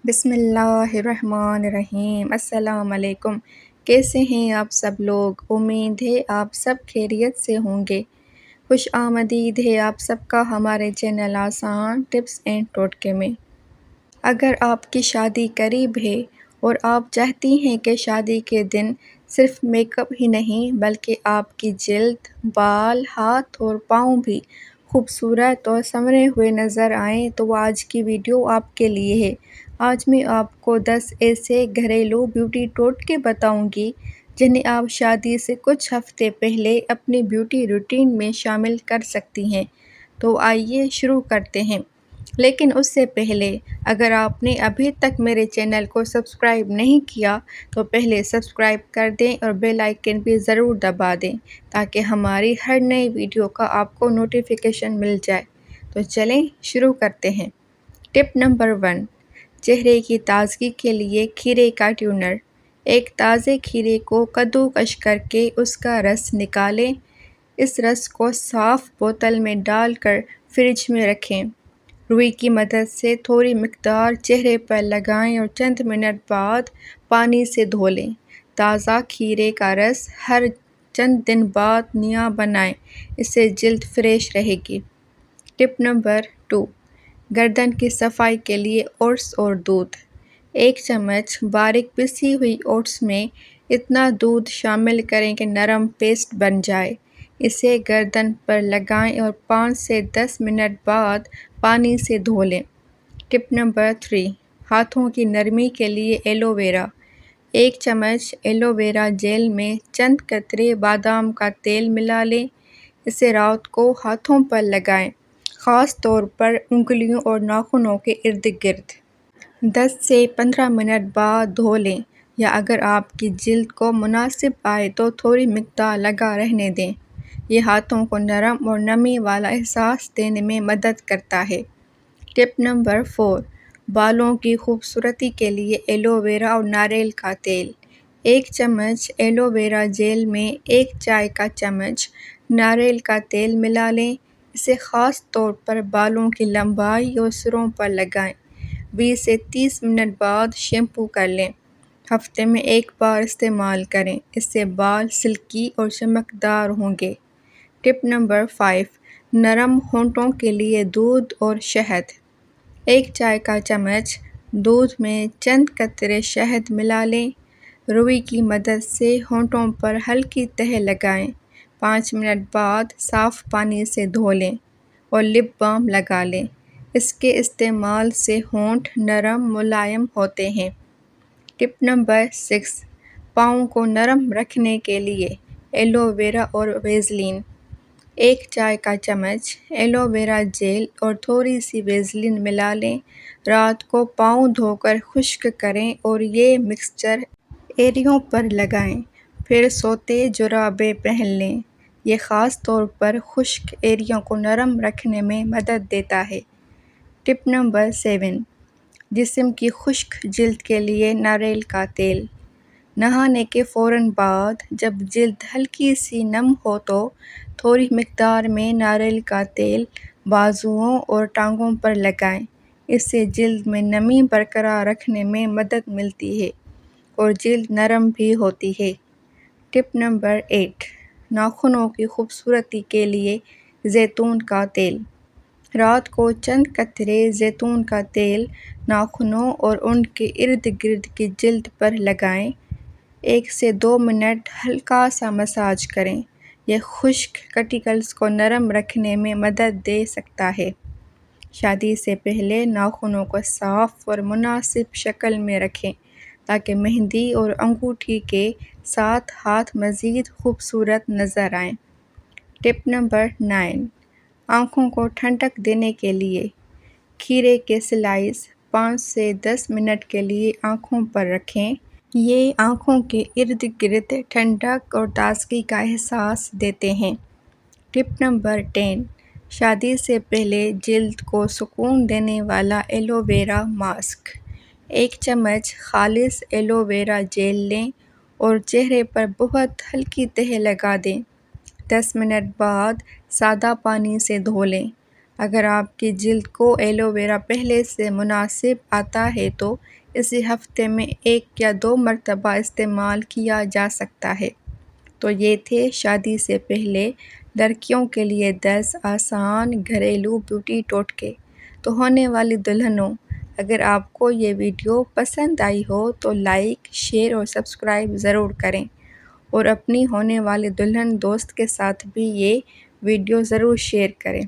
بسم اللہ الرحمن الرحیم۔ السلام علیکم۔ کیسے ہیں آپ سب لوگ؟ امید ہے آپ سب خیریت سے ہوں گے۔ خوش آمدید ہے آپ سب کا ہمارے چینل آسان ٹپس اینڈ ٹوٹکے میں۔ اگر آپ کی شادی قریب ہے اور آپ چاہتی ہیں کہ شادی کے دن صرف میک اپ ہی نہیں بلکہ آپ کی جلد، بال، ہاتھ اور پاؤں بھی خوبصورت اور سنورے ہوئے نظر آئیں تو آج کی ویڈیو آپ کے لیے ہے۔ آج میں آپ کو 10 ایسے گھریلو بیوٹی ٹوٹکے بتاؤں گی جنہیں آپ شادی سے کچھ ہفتے پہلے اپنی بیوٹی روٹین میں شامل کر سکتی ہیں۔ تو آئیے شروع کرتے ہیں۔ لیکن اس سے پہلے اگر آپ نے ابھی تک میرے چینل کو سبسکرائب نہیں کیا تو پہلے سبسکرائب کر دیں اور بیل آئیکن بھی ضرور دبا دیں تاکہ ہماری ہر نئی ویڈیو کا آپ کو نوٹیفیکیشن مل جائے۔ تو چلیں شروع کرتے ہیں۔ ٹپ نمبر 1، چہرے کی تازگی کے لیے کھیرے کا ٹیونر۔ ایک تازے کھیرے کو کدوکش کر کے اس کا رس نکالیں۔ اس رس کو صاف بوتل میں ڈال کر فریج میں رکھیں۔ روئی کی مدد سے تھوڑی مقدار چہرے پر لگائیں اور چند منٹ بعد پانی سے دھو لیں۔ تازہ کھیرے کا رس ہر چند دن بعد نیا بنائیں، اس سے جلد فریش رہے گی۔ ٹپ نمبر 2، گردن کی صفائی کے لیے اوٹس اور دودھ۔ ایک چمچ باریک پسی ہوئی اوٹس میں اتنا دودھ شامل کریں کہ نرم پیسٹ بن جائے۔ اسے گردن پر لگائیں اور 5 سے 10 منٹ بعد پانی سے دھو لیں۔ ٹپ نمبر 3، ہاتھوں کی نرمی کے لیے ایلو ویرا۔ ایک چمچ ایلو ویرا جیل میں چند قطرے بادام کا تیل ملا لیں۔ اسے رات کو ہاتھوں پر لگائیں، خاص طور پر انگلیوں اور ناخنوں کے ارد گرد۔ 10 سے 15 منٹ بعد دھو لیں، یا اگر آپ کی جلد کو مناسب آئے تو تھوڑی مقدار لگا رہنے دیں۔ یہ ہاتھوں کو نرم اور نمی والا احساس دینے میں مدد کرتا ہے۔ ٹپ نمبر 4، بالوں کی خوبصورتی کے لیے ایلو ویرا اور ناریل کا تیل۔ ایک چمچ ایلو ویرا جیل میں 1 چائے کا چمچ ناریل کا تیل ملا لیں۔ اسے خاص طور پر بالوں کی لمبائی اور سروں پر لگائیں۔ 20 سے 30 منٹ بعد شیمپو کر لیں۔ ہفتے میں 1 بار استعمال کریں، اس سے بال سلکی اور چمکدار ہوں گے۔ ٹپ نمبر 5، نرم ہونٹوں کے لیے دودھ اور شہد۔ 1 چائے کا چمچ دودھ میں چند قطرے شہد ملا لیں۔ روئی کی مدد سے ہونٹوں پر ہلکی تہ لگائیں۔ 5 منٹ بعد صاف پانی سے دھو لیں اور لپ بام لگا لیں۔ اس کے استعمال سے ہونٹ نرم ملائم ہوتے ہیں۔ ٹپ نمبر 6، پاؤں کو نرم رکھنے کے لیے ایلو ویرا اور ویزلین۔ 1 چائے کا چمچ ایلو ویرا جیل اور تھوڑی سی ویزلین ملا لیں۔ رات کو پاؤں دھو کر خشک کریں اور یہ مکسچر ایڑیوں پر لگائیں، پھر سوتے جرابیں پہن لیں۔ یہ خاص طور پر خشک ایڑیوں کو نرم رکھنے میں مدد دیتا ہے۔ ٹپ نمبر 7، جسم کی خشک جلد کے لیے ناریل کا تیل۔ نہانے کے فوراً بعد جب جلد ہلکی سی نم ہو تو تھوڑی مقدار میں ناریل کا تیل بازوؤں اور ٹانگوں پر لگائیں۔ اس سے جلد میں نمی برقرار رکھنے میں مدد ملتی ہے اور جلد نرم بھی ہوتی ہے۔ ٹپ نمبر 8، ناخنوں کی خوبصورتی کے لیے زیتون کا تیل۔ رات کو چند قطرے زیتون کا تیل ناخنوں اور ان کے ارد گرد کی جلد پر لگائیں۔ 1 سے 2 منٹ ہلکا سا مساج کریں۔ یہ خشک کٹیکلز کو نرم رکھنے میں مدد دے سکتا ہے۔ شادی سے پہلے ناخنوں کو صاف اور مناسب شکل میں رکھیں تاکہ مہندی اور انگوٹھی کے ساتھ ہاتھ مزید خوبصورت نظر آئیں۔ ٹپ نمبر 9، آنکھوں کو ٹھنڈک دینے کے لیے کھیرے کے سلائس 5 سے 10 منٹ کے لیے آنکھوں پر رکھیں۔ یہ آنکھوں کے ارد گرد ٹھنڈک اور تازگی کا احساس دیتے ہیں۔ ٹپ نمبر 10، شادی سے پہلے جلد کو سکون دینے والا ایلو ویرا ماسک۔ 1 چمچ خالص ایلو ویرا جیل لیں اور چہرے پر بہت ہلکی تہ لگا دیں۔ 10 منٹ بعد سادہ پانی سے دھو لیں۔ اگر آپ کی جلد کو ایلو ویرا پہلے سے مناسب آتا ہے تو اسے ہفتے میں 1 یا 2 مرتبہ استعمال کیا جا سکتا ہے۔ تو یہ تھے شادی سے پہلے لڑکیوں کے لیے 10 آسان گھریلو بیوٹی ٹوٹکے۔ تو ہونے والی دلہنوں، اگر آپ کو یہ ویڈیو پسند آئی ہو تو لائک، شیئر اور سبسکرائب ضرور کریں، اور اپنی ہونے والی دلہن دوست کے ساتھ بھی یہ ویڈیو ضرور شیئر کریں۔